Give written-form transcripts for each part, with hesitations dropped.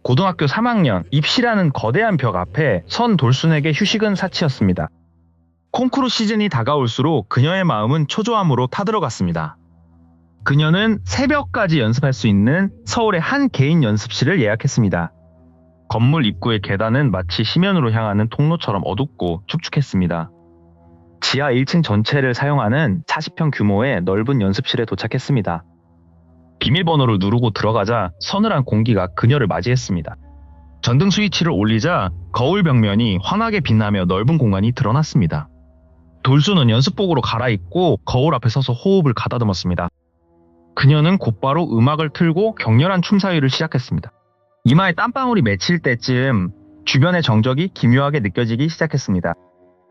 고등학교 3학년 입시라는 거대한 벽 앞에 선 돌순에게 휴식은 사치였습니다. 콩쿠르 시즌이 다가올수록 그녀의 마음은 초조함으로 타들어갔습니다. 그녀는 새벽까지 연습할 수 있는 서울의 한 개인 연습실을 예약했습니다. 건물 입구의 계단은 마치 심연으로 향하는 통로처럼 어둡고 축축했습니다. 지하 1층 전체를 사용하는 40평 규모의 넓은 연습실에 도착했습니다. 비밀번호를 누르고 들어가자 서늘한 공기가 그녀를 맞이했습니다. 전등 스위치를 올리자 거울 벽면이 환하게 빛나며 넓은 공간이 드러났습니다. 돌수는 연습복으로 갈아입고 거울 앞에 서서 호흡을 가다듬었습니다. 그녀는 곧바로 음악을 틀고 격렬한 춤사위를 시작했습니다. 이마에 땀방울이 맺힐 때쯤 주변의 정적이 기묘하게 느껴지기 시작했습니다.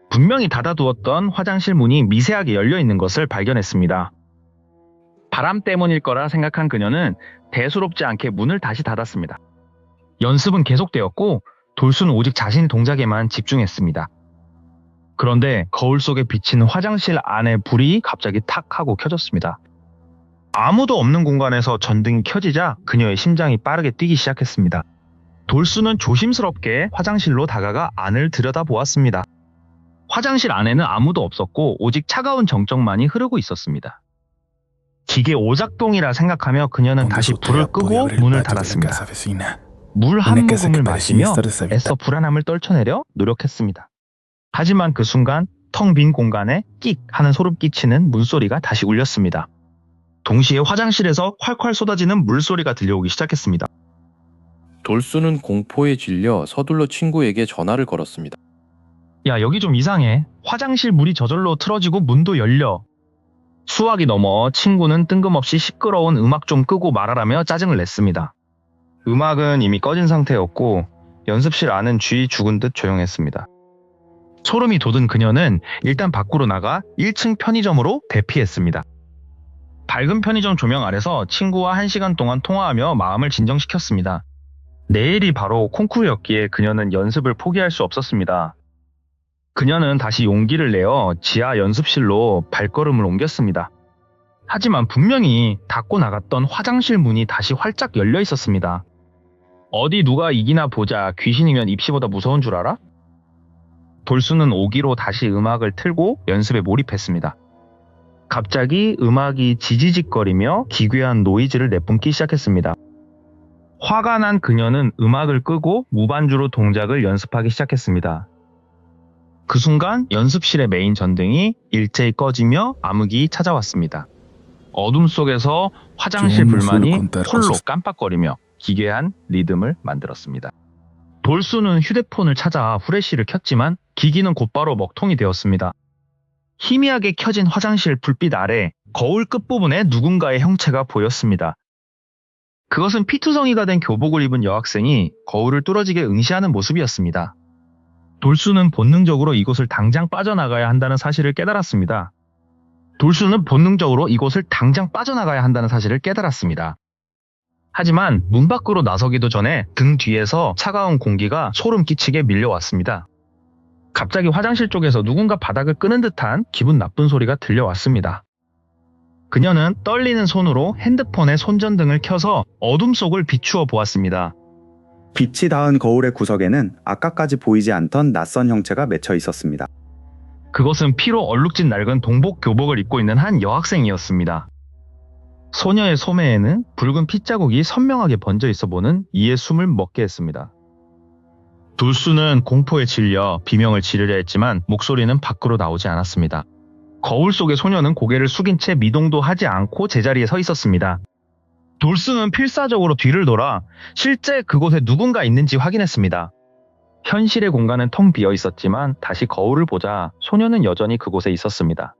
분명히 닫아두었던 화장실 문이 미세하게 열려있는 것을 발견했습니다. 바람 때문일 거라 생각한 그녀는 대수롭지 않게 문을 다시 닫았습니다. 연습은 계속되었고 돌수는 오직 자신의 동작에만 집중했습니다. 그런데 거울 속에 비치는 화장실 안의 불이 갑자기 탁 하고 켜졌습니다. 아무도 없는 공간에서 전등이 켜지자 그녀의 심장이 빠르게 뛰기 시작했습니다. 돌수는 조심스럽게 화장실로 다가가 안을 들여다보았습니다. 화장실 안에는 아무도 없었고 오직 차가운 정적만이 흐르고 있었습니다. 기계 오작동이라 생각하며 그녀는 다시 불을 끄고 문을 닫았습니다. 물 한 모금을 마시며 애써 불안함을 떨쳐내려 노력했습니다. 하지만 그 순간 텅 빈 공간에 끽 하는 소름 끼치는 물소리가 다시 울렸습니다. 동시에 화장실에서 콸콸 쏟아지는 물소리가 들려오기 시작했습니다. 돌수는 공포에 질려 서둘러 친구에게 전화를 걸었습니다. 야, 여기 좀 이상해. 화장실 물이 저절로 틀어지고 문도 열려. 수학이 넘어 친구는 뜬금없이 시끄러운 음악 좀 끄고 말하라며 짜증을 냈습니다. 음악은 이미 꺼진 상태였고 연습실 안은 쥐 죽은 듯 조용했습니다. 소름이 돋은 그녀는 일단 밖으로 나가 1층 편의점으로 대피했습니다. 밝은 편의점 조명 아래서 친구와 1시간 동안 통화하며 마음을 진정시켰습니다. 내일이 바로 콩쿠르였기에 그녀는 연습을 포기할 수 없었습니다. 그녀는 다시 용기를 내어 지하 연습실로 발걸음을 옮겼습니다. 하지만 분명히 닫고 나갔던 화장실 문이 다시 활짝 열려 있었습니다. 어디 누가 이기나 보자. 귀신이면 입시보다 무서운 줄 알아? 돌수는 오기로 다시 음악을 틀고 연습에 몰입했습니다. 갑자기 음악이 지지직거리며 기괴한 노이즈를 내뿜기 시작했습니다. 화가 난 그녀는 음악을 끄고 무반주로 동작을 연습하기 시작했습니다. 그 순간 연습실의 메인 전등이 일제히 꺼지며 암흑이 찾아왔습니다. 어둠 속에서 화장실 불만이 홀로 깜빡거리며 기괴한 리듬을 만들었습니다. 돌수는 휴대폰을 찾아 후레쉬를 켰지만 기기는 곧바로 먹통이 되었습니다. 희미하게 켜진 화장실 불빛 아래 거울 끝부분에 누군가의 형체가 보였습니다. 그것은 피투성이가 된 교복을 입은 여학생이 거울을 뚫어지게 응시하는 모습이었습니다. 돌수는 본능적으로 이곳을 당장 빠져나가야 한다는 사실을 깨달았습니다. 하지만 문 밖으로 나서기도 전에 등 뒤에서 차가운 공기가 소름 끼치게 밀려왔습니다. 갑자기 화장실 쪽에서 누군가 바닥을 끄는 듯한 기분 나쁜 소리가 들려왔습니다. 그녀는 떨리는 손으로 핸드폰의 손전등을 켜서 어둠 속을 비추어 보았습니다. 빛이 닿은 거울의 구석에는 아까까지 보이지 않던 낯선 형체가 맺혀 있었습니다. 그것은 피로 얼룩진 낡은 동복 교복을 입고 있는 한 여학생이었습니다. 소녀의 소매에는 붉은 핏자국이 선명하게 번져 있어 보는 이에 숨을 먹게 했습니다. 돌수는 공포에 질려 비명을 지르려 했지만 목소리는 밖으로 나오지 않았습니다. 거울 속의 소녀는 고개를 숙인 채 미동도 하지 않고 제자리에 서 있었습니다. 돌수는 필사적으로 뒤를 돌아 실제 그곳에 누군가 있는지 확인했습니다. 현실의 공간은 텅 비어 있었지만 다시 거울을 보자 소녀는 여전히 그곳에 있었습니다.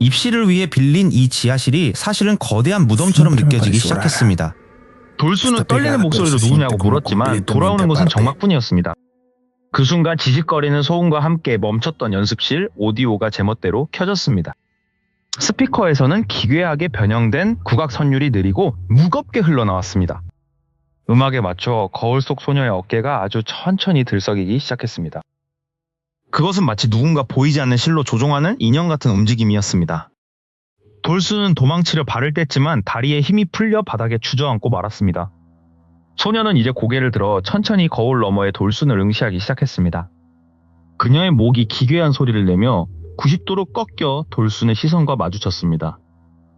입시를 위해 빌린 이 지하실이 사실은 거대한 무덤처럼 느껴지기 시작했습니다. 돌수는 떨리는 목소리로 누구냐고 물었지만 돌아오는 것은 정막뿐이었습니다. 그 순간 지직거리는 소음과 함께 멈췄던 연습실 오디오가 제멋대로 켜졌습니다. 스피커에서는 기괴하게 변형된 국악 선율이 느리고 무겁게 흘러나왔습니다. 음악에 맞춰 거울 속 소녀의 어깨가 아주 천천히 들썩이기 시작했습니다. 그것은 마치 누군가 보이지 않는 실로 조종하는 인형 같은 움직임이었습니다. 돌수는 도망치려 발을 뗐지만 다리에 힘이 풀려 바닥에 주저앉고 말았습니다. 소녀는 이제 고개를 들어 천천히 거울 너머의 돌순을 응시하기 시작했습니다. 그녀의 목이 기괴한 소리를 내며 90도로 꺾여 돌순의 시선과 마주쳤습니다.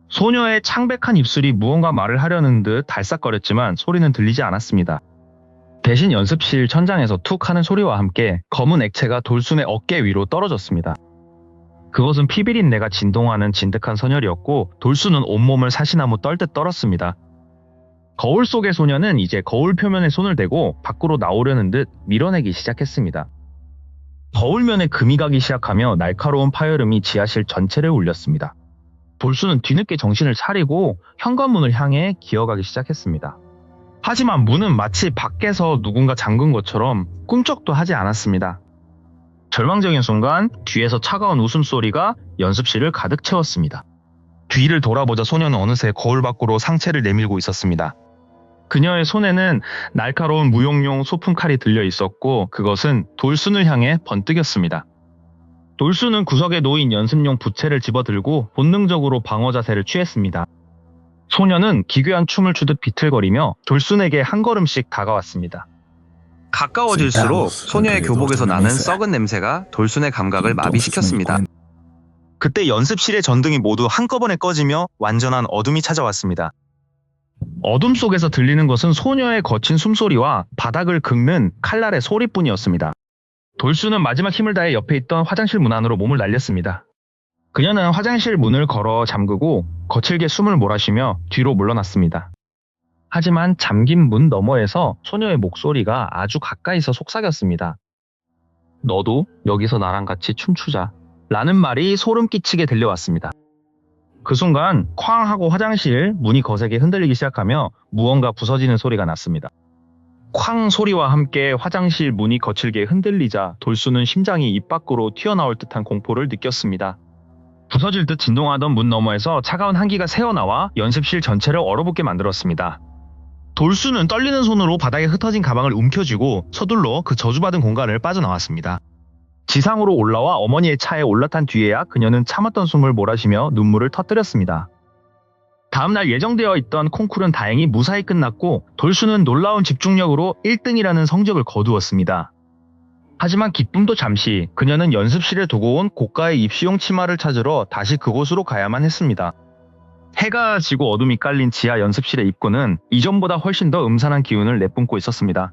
소녀의 창백한 입술이 무언가 말을 하려는 듯 달싹거렸지만 소리는 들리지 않았습니다. 대신 연습실 천장에서 툭 하는 소리와 함께 검은 액체가 돌순의 어깨 위로 떨어졌습니다. 그것은 피비린내가 진동하는 진득한 선혈이었고 돌순은 온몸을 사시나무 떨듯 떨었습니다. 거울 속의 소녀는 이제 거울 표면에 손을 대고 밖으로 나오려는 듯 밀어내기 시작했습니다. 거울면에 금이 가기 시작하며 날카로운 파열음이 지하실 전체를 울렸습니다. 돌순은 뒤늦게 정신을 차리고 현관문을 향해 기어가기 시작했습니다. 하지만 문은 마치 밖에서 누군가 잠근 것처럼 꿈쩍도 하지 않았습니다. 절망적인 순간 뒤에서 차가운 웃음소리가 연습실을 가득 채웠습니다. 뒤를 돌아보자 소녀는 어느새 거울 밖으로 상체를 내밀고 있었습니다. 그녀의 손에는 날카로운 무용용 소품 칼이 들려 있었고 그것은 돌순을 향해 번뜩였습니다. 돌순은 구석에 놓인 연습용 부채를 집어들고 본능적으로 방어 자세를 취했습니다. 소녀는 기괴한 춤을 추듯 비틀거리며 돌순에게 한 걸음씩 다가왔습니다. 가까워질수록 소녀의 교복에서 나는 썩은 냄새가 돌순의 감각을 마비시켰습니다. 그때 연습실의 전등이 모두 한꺼번에 꺼지며 완전한 어둠이 찾아왔습니다. 어둠 속에서 들리는 것은 소녀의 거친 숨소리와 바닥을 긁는 칼날의 소리뿐이었습니다. 돌순은 마지막 힘을 다해 옆에 있던 화장실 문 안으로 몸을 날렸습니다. 그녀는 화장실 문을 걸어 잠그고 거칠게 숨을 몰아쉬며 뒤로 물러났습니다. 하지만 잠긴 문 너머에서 소녀의 목소리가 아주 가까이서 속삭였습니다. 너도 여기서 나랑 같이 춤추자 라는 말이 소름 끼치게 들려왔습니다. 그 순간 쾅 하고 화장실 문이 거세게 흔들리기 시작하며 무언가 부서지는 소리가 났습니다. 쾅 소리와 함께 화장실 문이 거칠게 흔들리자 돌순은 심장이 입 밖으로 튀어나올 듯한 공포를 느꼈습니다. 부서질 듯 진동하던 문 너머에서 차가운 한기가 새어나와 연습실 전체를 얼어붙게 만들었습니다. 돌순은 떨리는 손으로 바닥에 흩어진 가방을 움켜쥐고 서둘러 그 저주받은 공간을 빠져나왔습니다. 지상으로 올라와 어머니의 차에 올라탄 뒤에야 그녀는 참았던 숨을 몰아쉬며 눈물을 터뜨렸습니다. 다음날 예정되어 있던 콩쿠르는 다행히 무사히 끝났고 돌순은 놀라운 집중력으로 1등이라는 성적을 거두었습니다. 하지만 기쁨도 잠시 그녀는 연습실에 두고 온 고가의 입시용 치마를 찾으러 다시 그곳으로 가야만 했습니다. 해가 지고 어둠이 깔린 지하 연습실의 입구는 이전보다 훨씬 더 음산한 기운을 내뿜고 있었습니다.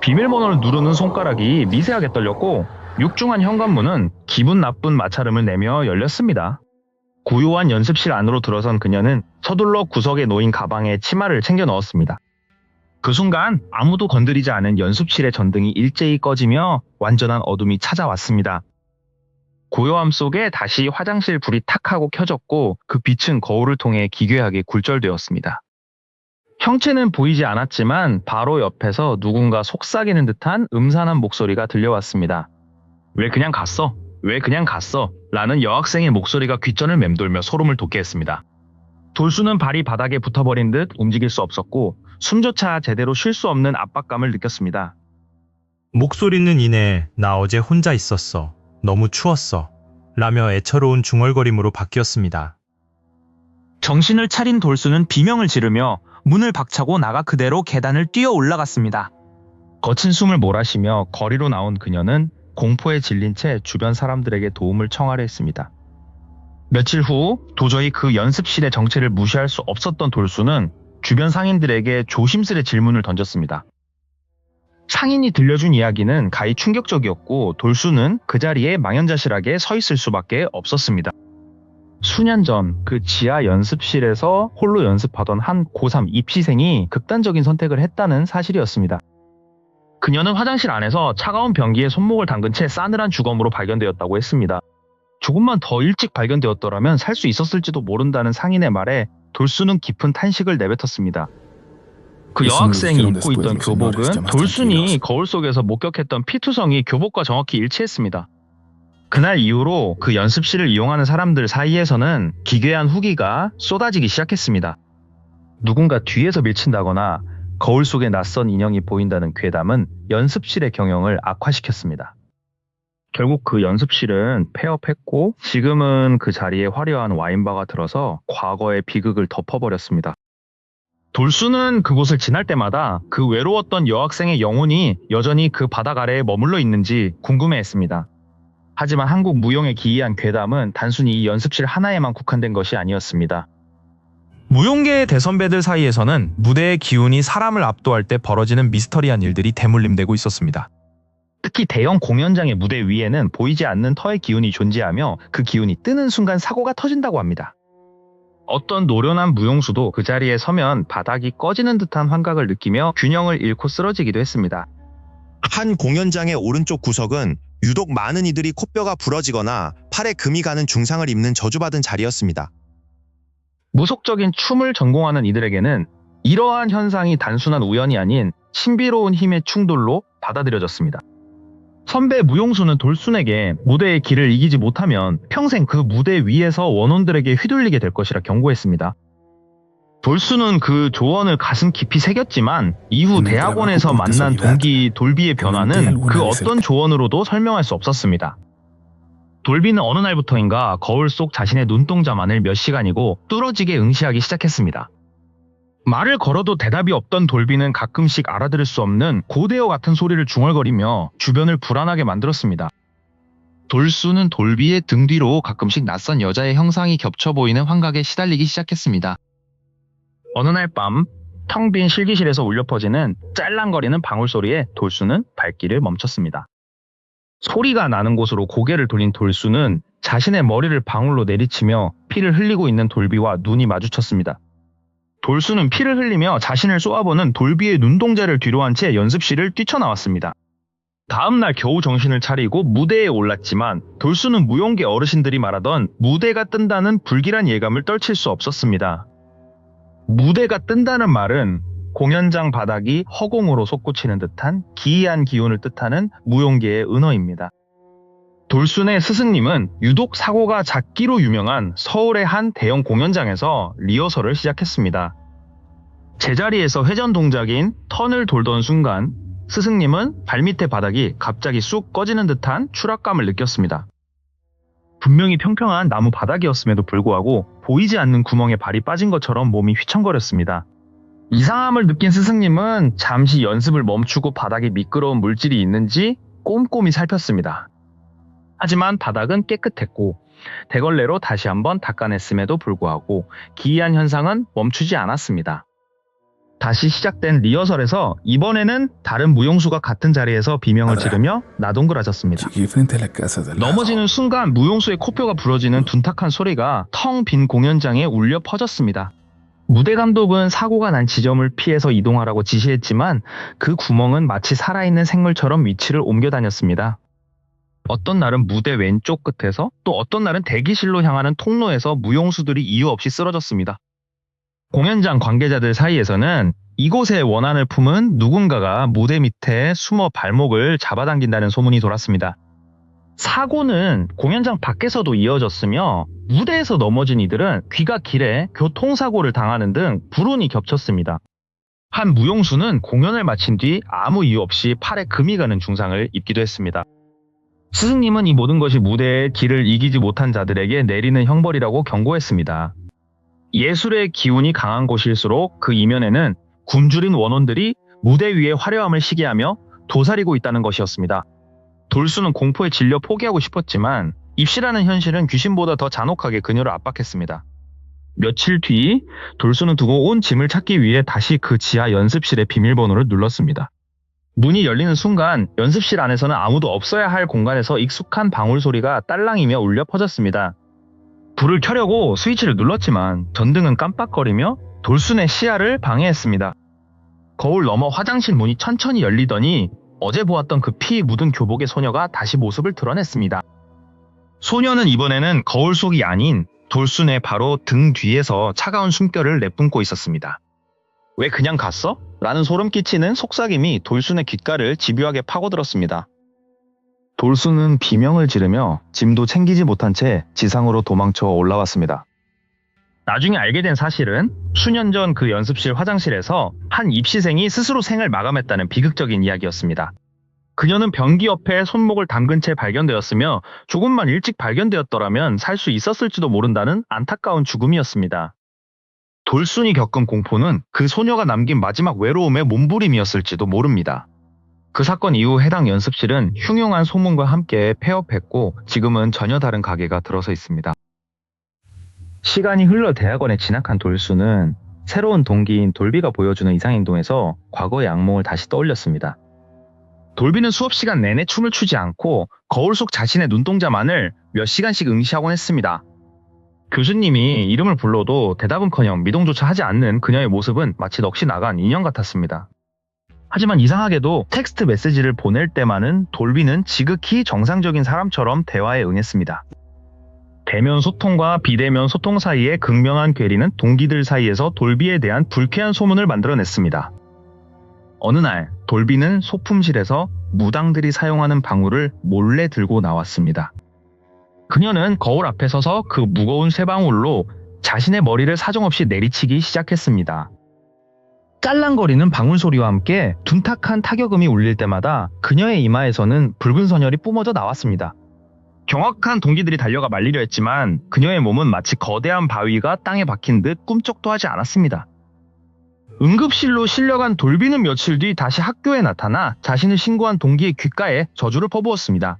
비밀번호를 누르는 손가락이 미세하게 떨렸고 육중한 현관문은 기분 나쁜 마찰음을 내며 열렸습니다. 고요한 연습실 안으로 들어선 그녀는 서둘러 구석에 놓인 가방에 치마를 챙겨 넣었습니다. 그 순간 아무도 건드리지 않은 연습실의 전등이 일제히 꺼지며 완전한 어둠이 찾아왔습니다. 고요함 속에 다시 화장실 불이 탁 하고 켜졌고 그 빛은 거울을 통해 기괴하게 굴절되었습니다. 형체는 보이지 않았지만 바로 옆에서 누군가 속삭이는 듯한 음산한 목소리가 들려왔습니다. 왜 그냥 갔어? 왜 그냥 갔어? 라는 여학생의 목소리가 귓전을 맴돌며 소름을 돋게 했습니다. 돌순은 발이 바닥에 붙어버린 듯 움직일 수 없었고 숨조차 제대로 쉴 수 없는 압박감을 느꼈습니다. 목소리는 이내 나 어제 혼자 있었어. 너무 추웠어. 라며 애처로운 중얼거림으로 바뀌었습니다. 정신을 차린 돌순은 비명을 지르며 문을 박차고 나가 그대로 계단을 뛰어 올라갔습니다. 거친 숨을 몰아쉬며 거리로 나온 그녀는 공포에 질린 채 주변 사람들에게 도움을 청하려 했습니다. 며칠 후 도저히 그 연습실의 정체를 무시할 수 없었던 돌순은 주변 상인들에게 조심스레 질문을 던졌습니다. 상인이 들려준 이야기는 가히 충격적이었고 돌순은 그 자리에 망연자실하게 서 있을 수밖에 없었습니다. 수년 전 그 지하 연습실에서 홀로 연습하던 한 고3 입시생이 극단적인 선택을 했다는 사실이었습니다. 그녀는 화장실 안에서 차가운 변기에 손목을 담근 채 싸늘한 주검으로 발견되었다고 했습니다. 조금만 더 일찍 발견되었더라면 살 수 있었을지도 모른다는 상인의 말에 돌순은 깊은 탄식을 내뱉었습니다. 그 여학생이 입고 있던 교복은 돌순이 거울 속에서 목격했던 피투성이 교복과 정확히 일치했습니다. 그날 이후로 그 연습실을 이용하는 사람들 사이에서는 기괴한 후기가 쏟아지기 시작했습니다. 누군가 뒤에서 밀친다거나 거울 속에 낯선 인형이 보인다는 괴담은 연습실의 경영을 악화시켰습니다. 결국 그 연습실은 폐업했고 지금은 그 자리에 화려한 와인바가 들어서 과거의 비극을 덮어버렸습니다. 돌수는 그곳을 지날 때마다 그 외로웠던 여학생의 영혼이 여전히 그 바닥 아래에 머물러 있는지 궁금해했습니다. 하지만 한국 무용에 기이한 괴담은 단순히 이 연습실 하나에만 국한된 것이 아니었습니다. 무용계의 대선배들 사이에서는 무대의 기운이 사람을 압도할 때 벌어지는 미스터리한 일들이 대물림되고 있었습니다. 특히 대형 공연장의 무대 위에는 보이지 않는 터의 기운이 존재하며 그 기운이 뜨는 순간 사고가 터진다고 합니다. 어떤 노련한 무용수도 그 자리에 서면 바닥이 꺼지는 듯한 환각을 느끼며 균형을 잃고 쓰러지기도 했습니다. 한 공연장의 오른쪽 구석은 유독 많은 이들이 코뼈가 부러지거나 팔에 금이 가는 중상을 입는 저주받은 자리였습니다. 무속적인 춤을 전공하는 이들에게는 이러한 현상이 단순한 우연이 아닌 신비로운 힘의 충돌로 받아들여졌습니다. 선배 무용수는 돌순에게 무대의 길을 이기지 못하면 평생 그 무대 위에서 원혼들에게 휘둘리게 될 것이라 경고했습니다. 돌수는 그 조언을 가슴 깊이 새겼지만 이후 대학원에서 만난 동기 돌비의 변화는 그 어떤 조언으로도 설명할 수 없었습니다. 돌비는 어느 날부터인가 거울 속 자신의 눈동자만을 몇 시간이고 뚫어지게 응시하기 시작했습니다. 말을 걸어도 대답이 없던 돌비는 가끔씩 알아들을 수 없는 고대어 같은 소리를 중얼거리며 주변을 불안하게 만들었습니다. 돌수는 돌비의 등 뒤로 가끔씩 낯선 여자의 형상이 겹쳐 보이는 환각에 시달리기 시작했습니다. 어느 날 밤, 텅 빈 실기실에서 울려 퍼지는 짤랑거리는 방울소리에 돌수는 발길을 멈췄습니다. 소리가 나는 곳으로 고개를 돌린 돌수는 자신의 머리를 방울로 내리치며 피를 흘리고 있는 돌비와 눈이 마주쳤습니다. 돌수는 피를 흘리며 자신을 쏘아보는 돌비의 눈동자를 뒤로 한 채 연습실을 뛰쳐나왔습니다. 다음날 겨우 정신을 차리고 무대에 올랐지만 돌수는 무용계 어르신들이 말하던 무대가 뜬다는 불길한 예감을 떨칠 수 없었습니다. 무대가 뜬다는 말은 공연장 바닥이 허공으로 솟구치는 듯한 기이한 기운을 뜻하는 무용계의 은어입니다. 돌순의 스승님은 유독 사고가 잦기로 유명한 서울의 한 대형 공연장에서 리허설을 시작했습니다. 제자리에서 회전 동작인 턴을 돌던 순간 스승님은 발밑의 바닥이 갑자기 쑥 꺼지는 듯한 추락감을 느꼈습니다. 분명히 평평한 나무 바닥이었음에도 불구하고 보이지 않는 구멍에 발이 빠진 것처럼 몸이 휘청거렸습니다. 이상함을 느낀 스승님은 잠시 연습을 멈추고 바닥에 미끄러운 물질이 있는지 꼼꼼히 살폈습니다. 하지만 바닥은 깨끗했고 대걸레로 다시 한번 닦아냈음에도 불구하고 기이한 현상은 멈추지 않았습니다. 다시 시작된 리허설에서 이번에는 다른 무용수가 같은 자리에서 비명을 지르며 나동그라졌습니다. 넘어지는 순간 무용수의 코뼈가 부러지는 둔탁한 소리가 텅 빈 공연장에 울려 퍼졌습니다. 무대 감독은 사고가 난 지점을 피해서 이동하라고 지시했지만 그 구멍은 마치 살아있는 생물처럼 위치를 옮겨 다녔습니다. 어떤 날은 무대 왼쪽 끝에서 또 어떤 날은 대기실로 향하는 통로에서 무용수들이 이유 없이 쓰러졌습니다. 공연장 관계자들 사이에서는 이곳의 원한을 품은 누군가가 무대 밑에 숨어 발목을 잡아당긴다는 소문이 돌았습니다. 사고는 공연장 밖에서도 이어졌으며 무대에서 넘어진 이들은 귀가 길에 교통사고를 당하는 등 불운이 겹쳤습니다. 한 무용수는 공연을 마친 뒤 아무 이유 없이 팔에 금이 가는 중상을 입기도 했습니다. 스승님은 이 모든 것이 무대의 길을 이기지 못한 자들에게 내리는 형벌이라고 경고했습니다. 예술의 기운이 강한 곳일수록 그 이면에는 굶주린 원혼들이 무대 위의 화려함을 시기하며 도사리고 있다는 것이었습니다. 돌수는 공포에 질려 포기하고 싶었지만 입시라는 현실은 귀신보다 더 잔혹하게 그녀를 압박했습니다. 며칠 뒤 돌수는 두고 온 짐을 찾기 위해 다시 그 지하 연습실의 비밀번호를 눌렀습니다. 문이 열리는 순간 연습실 안에서는 아무도 없어야 할 공간에서 익숙한 방울 소리가 딸랑이며 울려 퍼졌습니다. 불을 켜려고 스위치를 눌렀지만 전등은 깜빡거리며 돌순의 시야를 방해했습니다. 거울 너머 화장실 문이 천천히 열리더니 어제 보았던 그 피 묻은 교복의 소녀가 다시 모습을 드러냈습니다. 소녀는 이번에는 거울 속이 아닌 돌순의 바로 등 뒤에서 차가운 숨결을 내뿜고 있었습니다. 왜 그냥 갔어? 라는 소름 끼치는 속삭임이 돌순의 귓가를 집요하게 파고들었습니다. 돌순은 비명을 지르며 짐도 챙기지 못한 채 지상으로 도망쳐 올라왔습니다. 나중에 알게 된 사실은 수년 전 그 연습실 화장실에서 한 입시생이 스스로 생을 마감했다는 비극적인 이야기였습니다. 그녀는 변기 옆에 손목을 담근 채 발견되었으며 조금만 일찍 발견되었더라면 살 수 있었을지도 모른다는 안타까운 죽음이었습니다. 돌순이 겪은 공포는 그 소녀가 남긴 마지막 외로움의 몸부림이었을지도 모릅니다. 그 사건 이후 해당 연습실은 흉흉한 소문과 함께 폐업했고 지금은 전혀 다른 가게가 들어서 있습니다. 시간이 흘러 대학원에 진학한 돌순은 새로운 동기인 돌비가 보여주는 이상행동에서 과거의 악몽을 다시 떠올렸습니다. 돌비는 수업 시간 내내 춤을 추지 않고 거울 속 자신의 눈동자만을 몇 시간씩 응시하곤 했습니다. 교수님이 이름을 불러도 대답은커녕 미동조차 하지 않는 그녀의 모습은 마치 넋이 나간 인형 같았습니다. 하지만 이상하게도 텍스트 메시지를 보낼 때만은 돌비는 지극히 정상적인 사람처럼 대화에 응했습니다. 대면 소통과 비대면 소통 사이의 극명한 괴리는 동기들 사이에서 돌비에 대한 불쾌한 소문을 만들어냈습니다. 어느 날 돌비는 소품실에서 무당들이 사용하는 방울을 몰래 들고 나왔습니다. 그녀는 거울 앞에 서서 그 무거운 쇠방울로 자신의 머리를 사정없이 내리치기 시작했습니다. 짤랑거리는 방울 소리와 함께 둔탁한 타격음이 울릴 때마다 그녀의 이마에서는 붉은 선혈이 뿜어져 나왔습니다. 경악한 동기들이 달려가 말리려 했지만 그녀의 몸은 마치 거대한 바위가 땅에 박힌 듯 꿈쩍도 하지 않았습니다. 응급실로 실려간 돌비는 며칠 뒤 다시 학교에 나타나 자신을 신고한 동기의 귓가에 저주를 퍼부었습니다.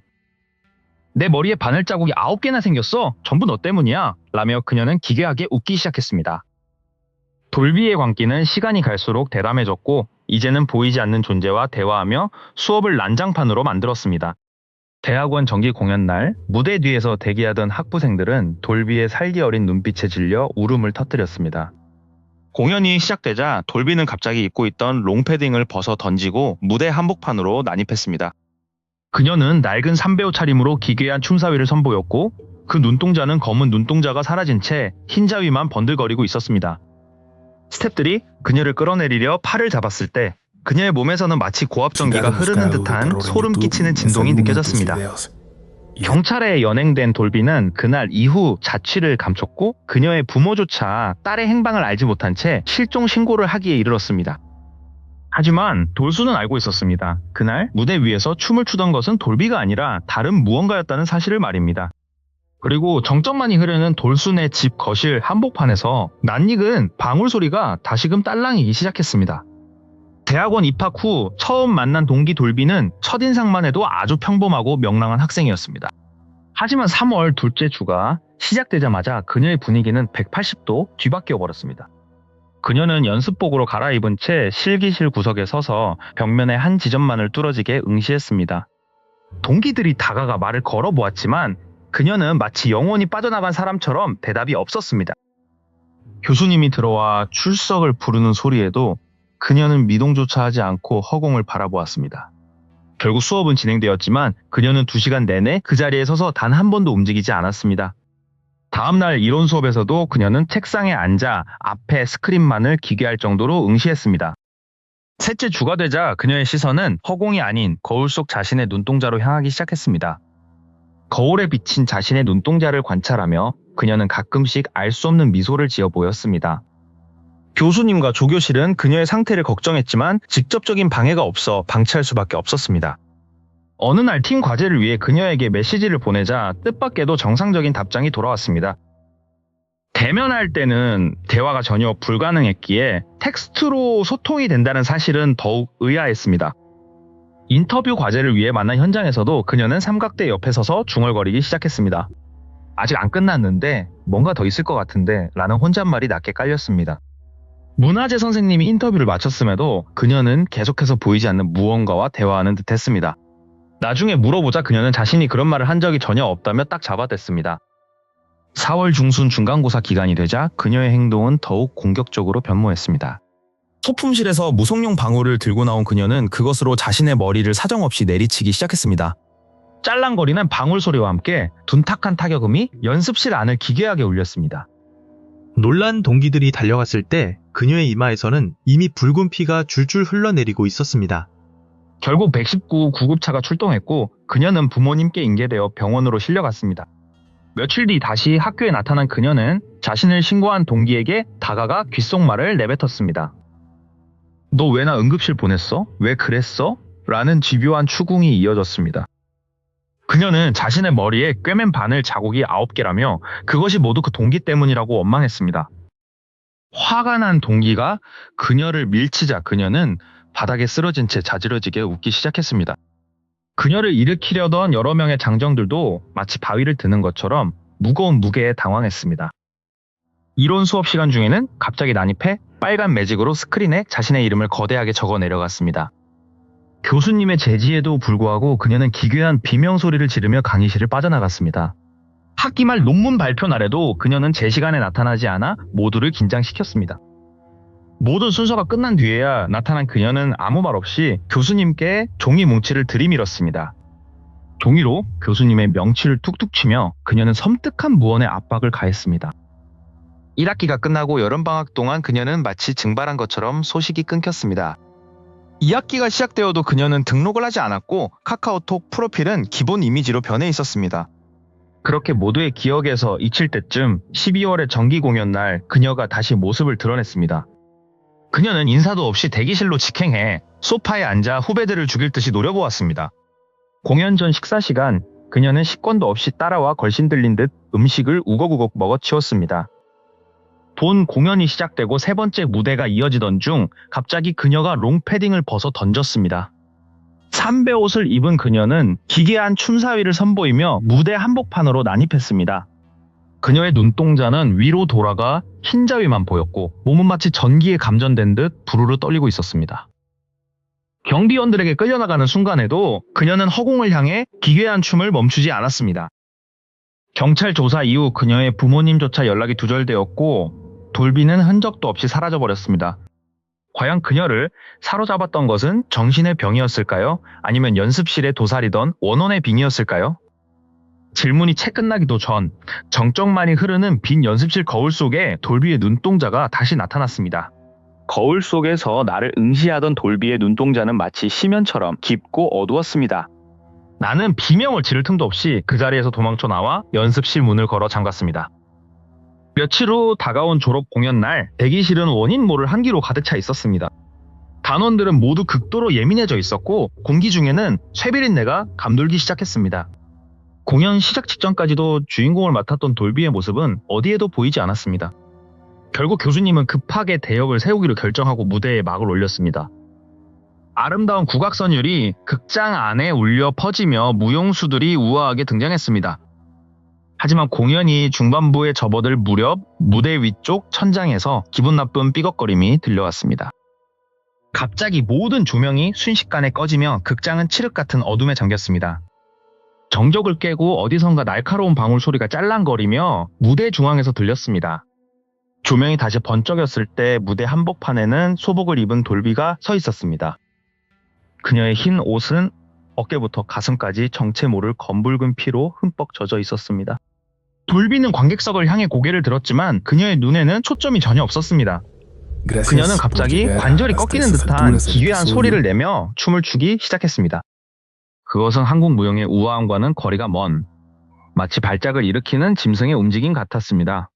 내 머리에 바늘 자국이 9개나 생겼어. 전부 너 때문이야. 라며 그녀는 기괴하게 웃기 시작했습니다. 돌비의 광기는 시간이 갈수록 대담해졌고 이제는 보이지 않는 존재와 대화하며 수업을 난장판으로 만들었습니다. 대학원 정기 공연 날 무대 뒤에서 대기하던 학부생들은 돌비의 살기 어린 눈빛에 질려 울음을 터뜨렸습니다. 공연이 시작되자 돌비는 갑자기 입고 있던 롱패딩을 벗어 던지고 무대 한복판으로 난입했습니다. 그녀는 낡은 삼배옷 차림으로 기괴한 춤사위를 선보였고 그 눈동자는 검은 눈동자가 사라진 채 흰자위만 번들거리고 있었습니다. 스태프들이 그녀를 끌어내리려 팔을 잡았을 때 그녀의 몸에서는 마치 고압전기가 흐르는 듯한 소름 끼치는 진동이 느껴졌습니다. 경찰에 연행된 돌비는 그날 이후 자취를 감췄고 그녀의 부모조차 딸의 행방을 알지 못한 채 실종 신고를 하기에 이르렀습니다. 하지만 돌수는 알고 있었습니다. 그날 무대 위에서 춤을 추던 것은 돌비가 아니라 다른 무언가였다는 사실을 말입니다. 그리고 정적만이 흐르는 돌순의 집 거실 한복판에서 낯익은 방울 소리가 다시금 딸랑이기 시작했습니다. 대학원 입학 후 처음 만난 동기 돌비는 첫인상만 해도 아주 평범하고 명랑한 학생이었습니다. 하지만 3월 둘째 주가 시작되자마자 그녀의 분위기는 180도 뒤바뀌어 버렸습니다. 그녀는 연습복으로 갈아입은 채 실기실 구석에 서서 벽면의 한 지점만을 뚫어지게 응시했습니다. 동기들이 다가가 말을 걸어보았지만 그녀는 마치 영혼이 빠져나간 사람처럼 대답이 없었습니다. 교수님이 들어와 출석을 부르는 소리에도 그녀는 미동조차 하지 않고 허공을 바라보았습니다. 결국 수업은 진행되었지만 그녀는 2시간 내내 그 자리에 서서 단 한 번도 움직이지 않았습니다. 다음날 이론 수업에서도 그녀는 책상에 앉아 앞에 스크린만을 기괴할 정도로 응시했습니다. 셋째 주가 되자 그녀의 시선은 허공이 아닌 거울 속 자신의 눈동자로 향하기 시작했습니다. 거울에 비친 자신의 눈동자를 관찰하며 그녀는 가끔씩 알 수 없는 미소를 지어 보였습니다. 교수님과 조교실은 그녀의 상태를 걱정했지만 직접적인 방해가 없어 방치할 수밖에 없었습니다. 어느 날 팀 과제를 위해 그녀에게 메시지를 보내자 뜻밖에도 정상적인 답장이 돌아왔습니다. 대면할 때는 대화가 전혀 불가능했기에 텍스트로 소통이 된다는 사실은 더욱 의아했습니다. 인터뷰 과제를 위해 만난 현장에서도 그녀는 삼각대 옆에 서서 중얼거리기 시작했습니다. 아직 안 끝났는데 뭔가 더 있을 것 같은데 라는 혼잣말이 낮게 깔렸습니다. 문화재 선생님이 인터뷰를 마쳤음에도 그녀는 계속해서 보이지 않는 무언가와 대화하는 듯했습니다. 나중에 물어보자 그녀는 자신이 그런 말을 한 적이 전혀 없다며 딱 잡아댔습니다. 4월 중순 중간고사 기간이 되자 그녀의 행동은 더욱 공격적으로 변모했습니다. 소품실에서 무속용 방울을 들고 나온 그녀는 그것으로 자신의 머리를 사정없이 내리치기 시작했습니다. 짤랑거리는 방울 소리와 함께 둔탁한 타격음이 연습실 안을 기괴하게 울렸습니다. 놀란 동기들이 달려갔을 때 그녀의 이마에서는 이미 붉은 피가 줄줄 흘러내리고 있었습니다. 결국 119 구급차가 출동했고 그녀는 부모님께 인계되어 병원으로 실려갔습니다. 며칠 뒤 다시 학교에 나타난 그녀는 자신을 신고한 동기에게 다가가 귓속말을 내뱉었습니다. 너 왜 나 응급실 보냈어? 왜 그랬어? 라는 집요한 추궁이 이어졌습니다. 그녀는 자신의 머리에 꿰맨 바늘 자국이 9개라며 그것이 모두 그 동기 때문이라고 원망했습니다. 화가 난 동기가 그녀를 밀치자 그녀는 바닥에 쓰러진 채 자지러지게 웃기 시작했습니다. 그녀를 일으키려던 여러 명의 장정들도 마치 바위를 드는 것처럼 무거운 무게에 당황했습니다. 이론 수업 시간 중에는 갑자기 난입해 빨간 매직으로 스크린에 자신의 이름을 거대하게 적어 내려갔습니다. 교수님의 제지에도 불구하고 그녀는 기괴한 비명 소리를 지르며 강의실을 빠져나갔습니다. 학기 말 논문 발표 날에도 그녀는 제 시간에 나타나지 않아 모두를 긴장시켰습니다. 모든 순서가 끝난 뒤에야 나타난 그녀는 아무 말 없이 교수님께 종이 뭉치를 들이밀었습니다. 종이로 교수님의 명치를 툭툭 치며 그녀는 섬뜩한 무언의 압박을 가했습니다. 1학기가 끝나고 여름방학 동안 그녀는 마치 증발한 것처럼 소식이 끊겼습니다. 2학기가 시작되어도 그녀는 등록을 하지 않았고 카카오톡 프로필은 기본 이미지로 변해 있었습니다. 그렇게 모두의 기억에서 잊힐 때쯤 12월의 정기 공연 날 그녀가 다시 모습을 드러냈습니다. 그녀는 인사도 없이 대기실로 직행해 소파에 앉아 후배들을 죽일 듯이 노려보았습니다. 공연 전 식사 시간 그녀는 식권도 없이 따라와 걸신 들린 듯 음식을 우걱우걱 먹어치웠습니다. 본 공연이 시작되고 세 번째 무대가 이어지던 중 갑자기 그녀가 롱패딩을 벗어 던졌습니다. 삼배 옷을 입은 그녀는 기괴한 춤사위를 선보이며 무대 한복판으로 난입했습니다. 그녀의 눈동자는 위로 돌아가 흰자위만 보였고 몸은 마치 전기에 감전된 듯 부르르 떨리고 있었습니다. 경비원들에게 끌려나가는 순간에도 그녀는 허공을 향해 기괴한 춤을 멈추지 않았습니다. 경찰 조사 이후 그녀의 부모님조차 연락이 두절되었고 돌비는 흔적도 없이 사라져버렸습니다. 과연 그녀를 사로잡았던 것은 정신의 병이었을까요? 아니면 연습실에 도사리던 원혼의 빙이었을까요? 질문이 채 끝나기도 전 정적만이 흐르는 빈 연습실 거울 속에 돌비의 눈동자가 다시 나타났습니다. 거울 속에서 나를 응시하던 돌비의 눈동자는 마치 심연처럼 깊고 어두웠습니다. 나는 비명을 지를 틈도 없이 그 자리에서 도망쳐 나와 연습실 문을 걸어 잠갔습니다. 며칠 후 다가온 졸업 공연 날 대기실은 원인 모를 한기로 가득 차 있었습니다. 단원들은 모두 극도로 예민해져 있었고 공기 중에는 쇠비린내가 감돌기 시작했습니다. 공연 시작 직전까지도 주인공을 맡았던 돌비의 모습은 어디에도 보이지 않았습니다. 결국 교수님은 급하게 대역을 세우기로 결정하고 무대에 막을 올렸습니다. 아름다운 국악선율이 극장 안에 울려 퍼지며 무용수들이 우아하게 등장했습니다. 하지만 공연이 중반부에 접어들 무렵 무대 위쪽 천장에서 기분 나쁜 삐걱거림이 들려왔습니다. 갑자기 모든 조명이 순식간에 꺼지며 극장은 칠흑 같은 어둠에 잠겼습니다. 정적을 깨고 어디선가 날카로운 방울 소리가 짤랑거리며 무대 중앙에서 들렸습니다. 조명이 다시 번쩍였을 때 무대 한복판에는 소복을 입은 돌비가 서 있었습니다. 그녀의 흰 옷은 어깨부터 가슴까지 정체 모를 검붉은 피로 흠뻑 젖어 있었습니다. 돌비는 관객석을 향해 고개를 들었지만 그녀의 눈에는 초점이 전혀 없었습니다. 그녀는 갑자기 관절이 꺾이는 듯한 기괴한 소리를 내며 춤을 추기 시작했습니다. 그것은 한국 무용의 우아함과는 거리가 먼 마치 발작을 일으키는 짐승의 움직임 같았습니다.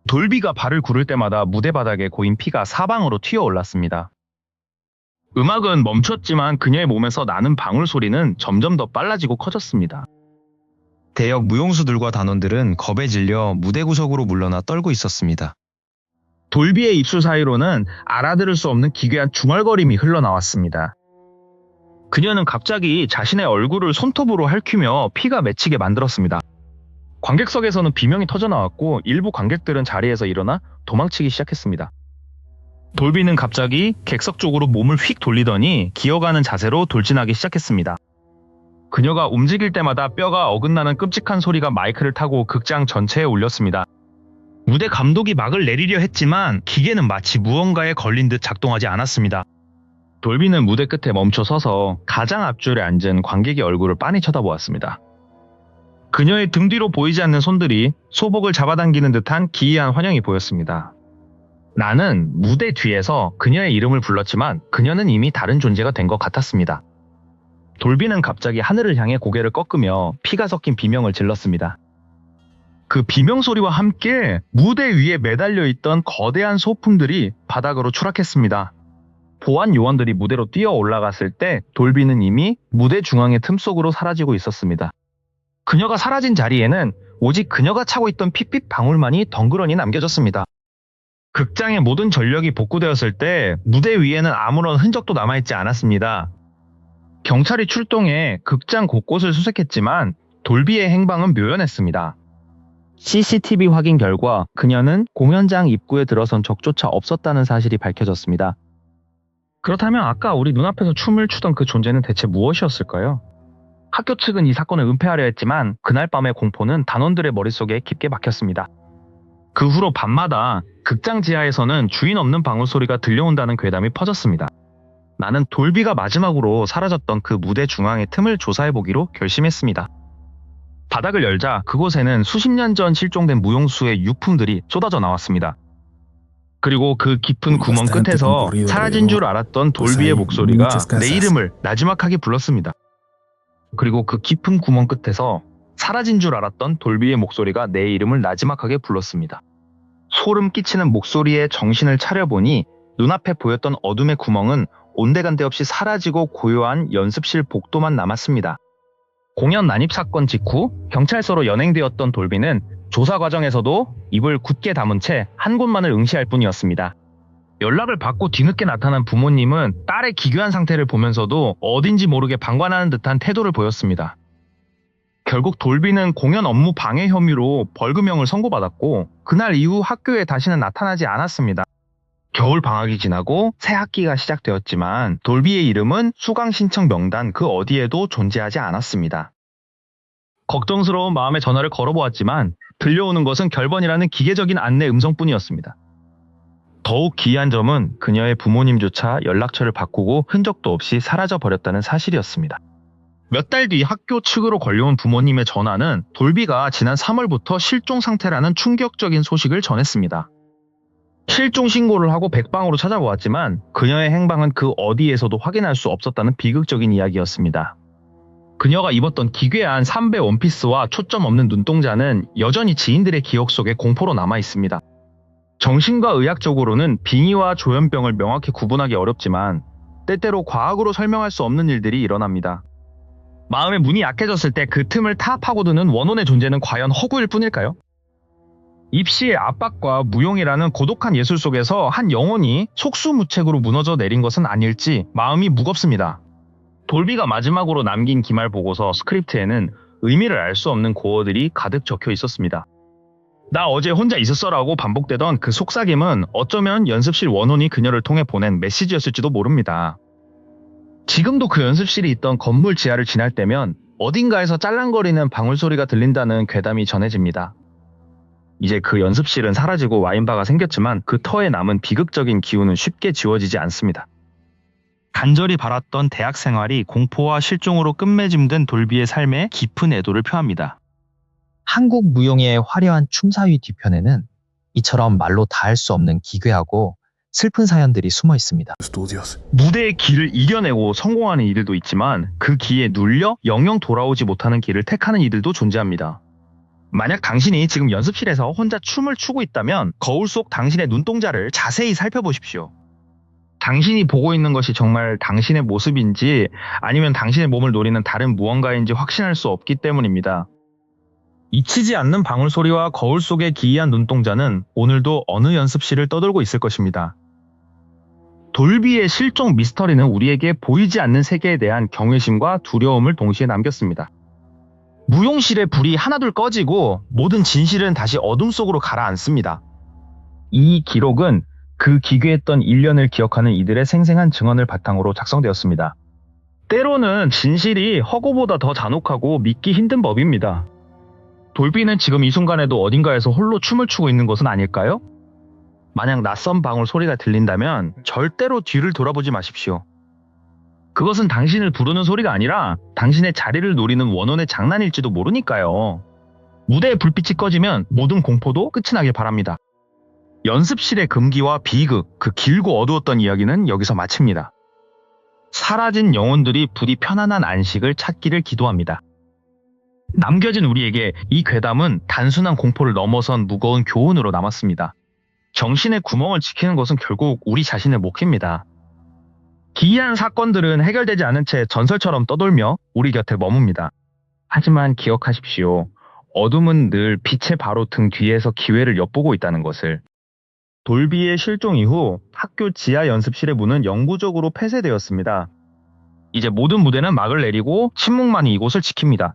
돌비가 발을 구를 때마다 무대 바닥에 고인 피가 사방으로 튀어올랐습니다. 음악은 멈췄지만 그녀의 몸에서 나는 방울 소리는 점점 더 빨라지고 커졌습니다. 대역 무용수들과 단원들은 겁에 질려 무대 구석으로 물러나 떨고 있었습니다. 돌비의 입술 사이로는 알아들을 수 없는 기괴한 중얼거림이 흘러나왔습니다. 그녀는 갑자기 자신의 얼굴을 손톱으로 핥히며 피가 맺히게 만들었습니다. 관객석에서는 비명이 터져나왔고 일부 관객들은 자리에서 일어나 도망치기 시작했습니다. 돌비는 갑자기 객석 쪽으로 몸을 휙 돌리더니 기어가는 자세로 돌진하기 시작했습니다. 그녀가 움직일 때마다 뼈가 어긋나는 끔찍한 소리가 마이크를 타고 극장 전체에 울렸습니다. 무대 감독이 막을 내리려 했지만 기계는 마치 무언가에 걸린 듯 작동하지 않았습니다. 돌비는 무대 끝에 멈춰 서서 가장 앞줄에 앉은 관객의 얼굴을 빤히 쳐다보았습니다. 그녀의 등 뒤로 보이지 않는 손들이 소복을 잡아당기는 듯한 기이한 환영이 보였습니다. 나는 무대 뒤에서 그녀의 이름을 불렀지만 그녀는 이미 다른 존재가 된 것 같았습니다. 돌비는 갑자기 하늘을 향해 고개를 꺾으며 피가 섞인 비명을 질렀습니다. 그 비명 소리와 함께 무대 위에 매달려 있던 거대한 소품들이 바닥으로 추락했습니다. 보안 요원들이 무대로 뛰어 올라갔을 때 돌비는 이미 무대 중앙의 틈 속으로 사라지고 있었습니다. 그녀가 사라진 자리에는 오직 그녀가 차고 있던 핏빛 방울만이 덩그러니 남겨졌습니다. 극장의 모든 전력이 복구되었을 때 무대 위에는 아무런 흔적도 남아있지 않았습니다. 경찰이 출동해 극장 곳곳을 수색했지만 돌비의 행방은 묘연했습니다. CCTV 확인 결과 그녀는 공연장 입구에 들어선 적조차 없었다는 사실이 밝혀졌습니다. 그렇다면 아까 우리 눈앞에서 춤을 추던 그 존재는 대체 무엇이었을까요? 학교 측은 이 사건을 은폐하려 했지만 그날 밤의 공포는 단원들의 머릿속에 깊게 박혔습니다. 그 후로 밤마다 극장 지하에서는 주인 없는 방울소리가 들려온다는 괴담이 퍼졌습니다. 나는 돌비가 마지막으로 사라졌던 그 무대 중앙의 틈을 조사해보기로 결심했습니다. 바닥을 열자 그곳에는 수십 년 전 실종된 무용수의 유품들이 쏟아져 나왔습니다. 그리고 그 깊은 구멍 끝에서 사라진 줄 알았던 돌비의 목소리가 내 이름을 나지막하게 불렀습니다. 그리고 그 깊은 구멍 끝에서 사라진 줄 알았던 돌비의 목소리가 내 이름을 나지막하게 불렀습니다. 소름 끼치는 목소리에 정신을 차려보니 눈앞에 보였던 어둠의 구멍은 온데간데 없이 사라지고 고요한 연습실 복도만 남았습니다. 공연 난입 사건 직후 경찰서로 연행되었던 돌비는 조사 과정에서도 입을 굳게 다문 채 한 곳만을 응시할 뿐이었습니다. 연락을 받고 뒤늦게 나타난 부모님은 딸의 기괴한 상태를 보면서도 어딘지 모르게 방관하는 듯한 태도를 보였습니다. 결국 돌비는 공연 업무 방해 혐의로 벌금형을 선고받았고 그날 이후 학교에 다시는 나타나지 않았습니다. 겨울 방학이 지나고 새 학기가 시작되었지만 돌비의 이름은 수강 신청 명단 그 어디에도 존재하지 않았습니다. 걱정스러운 마음에 전화를 걸어보았지만 들려오는 것은 결번이라는 기계적인 안내 음성뿐이었습니다. 더욱 기이한 점은 그녀의 부모님조차 연락처를 바꾸고 흔적도 없이 사라져버렸다는 사실이었습니다. 몇 달 뒤 학교 측으로 걸려온 부모님의 전화는 돌비가 지난 3월부터 실종 상태라는 충격적인 소식을 전했습니다. 실종 신고를 하고 백방으로 찾아보았지만 그녀의 행방은 그 어디에서도 확인할 수 없었다는 비극적인 이야기였습니다. 그녀가 입었던 기괴한 삼배 원피스와 초점 없는 눈동자는 여전히 지인들의 기억 속에 공포로 남아 있습니다. 정신과 의학적으로는 빙의와 조현병을 명확히 구분하기 어렵지만 때때로 과학으로 설명할 수 없는 일들이 일어납니다. 마음의 문이 약해졌을 때 그 틈을 타 파고드는 원혼의 존재는 과연 허구일 뿐일까요? 입시의 압박과 무용이라는 고독한 예술 속에서 한 영혼이 속수무책으로 무너져 내린 것은 아닐지 마음이 무겁습니다. 돌비가 마지막으로 남긴 기말 보고서 스크립트에는 의미를 알 수 없는 고어들이 가득 적혀 있었습니다. 나 어제 혼자 있었어라고 반복되던 그 속삭임은 어쩌면 연습실 원혼이 그녀를 통해 보낸 메시지였을지도 모릅니다. 지금도 그 연습실이 있던 건물 지하를 지날 때면 어딘가에서 짤랑거리는 방울소리가 들린다는 괴담이 전해집니다. 이제 그 연습실은 사라지고 와인바가 생겼지만 그 터에 남은 비극적인 기운은 쉽게 지워지지 않습니다. 간절히 바랐던 대학 생활이 공포와 실종으로 끝맺음된 돌비의 삶에 깊은 애도를 표합니다. 한국 무용의 화려한 춤사위 뒤편에는 이처럼 말로 다 할 수 없는 기괴하고 슬픈 사연들이 숨어 있습니다. 무대의 길을 이겨내고 성공하는 이들도 있지만 그 기에 눌려 영영 돌아오지 못하는 길을 택하는 이들도 존재합니다. 만약 당신이 지금 연습실에서 혼자 춤을 추고 있다면 거울 속 당신의 눈동자를 자세히 살펴보십시오. 당신이 보고 있는 것이 정말 당신의 모습인지 아니면 당신의 몸을 노리는 다른 무언가인지 확신할 수 없기 때문입니다. 잊히지 않는 방울소리와 거울 속의 기이한 눈동자는 오늘도 어느 연습실을 떠돌고 있을 것입니다. 돌비의 실종 미스터리는 우리에게 보이지 않는 세계에 대한 경외심과 두려움을 동시에 남겼습니다. 무용실의 불이 하나둘 꺼지고 모든 진실은 다시 어둠 속으로 가라앉습니다. 이 기록은 그 기괴했던 1년을 기억하는 이들의 생생한 증언을 바탕으로 작성되었습니다. 때로는 진실이 허구보다 더 잔혹하고 믿기 힘든 법입니다. 돌비는 지금 이 순간에도 어딘가에서 홀로 춤을 추고 있는 것은 아닐까요? 만약 낯선 방울 소리가 들린다면 절대로 뒤를 돌아보지 마십시오. 그것은 당신을 부르는 소리가 아니라 당신의 자리를 노리는 원혼의 장난일지도 모르니까요. 무대의 불빛이 꺼지면 모든 공포도 끝이 나길 바랍니다. 연습실의 금기와 비극, 그 길고 어두웠던 이야기는 여기서 마칩니다. 사라진 영혼들이 부디 편안한 안식을 찾기를 기도합니다. 남겨진 우리에게 이 괴담은 단순한 공포를 넘어선 무거운 교훈으로 남았습니다. 정신의 구멍을 지키는 것은 결국 우리 자신의 몫입니다. 기이한 사건들은 해결되지 않은 채 전설처럼 떠돌며 우리 곁에 머뭅니다. 하지만 기억하십시오. 어둠은 늘 빛의 바로 등 뒤에서 기회를 엿보고 있다는 것을. 돌비의 실종 이후 학교 지하 연습실의 문은 영구적으로 폐쇄되었습니다. 이제 모든 무대는 막을 내리고 신문만이 이곳을 지킵니다.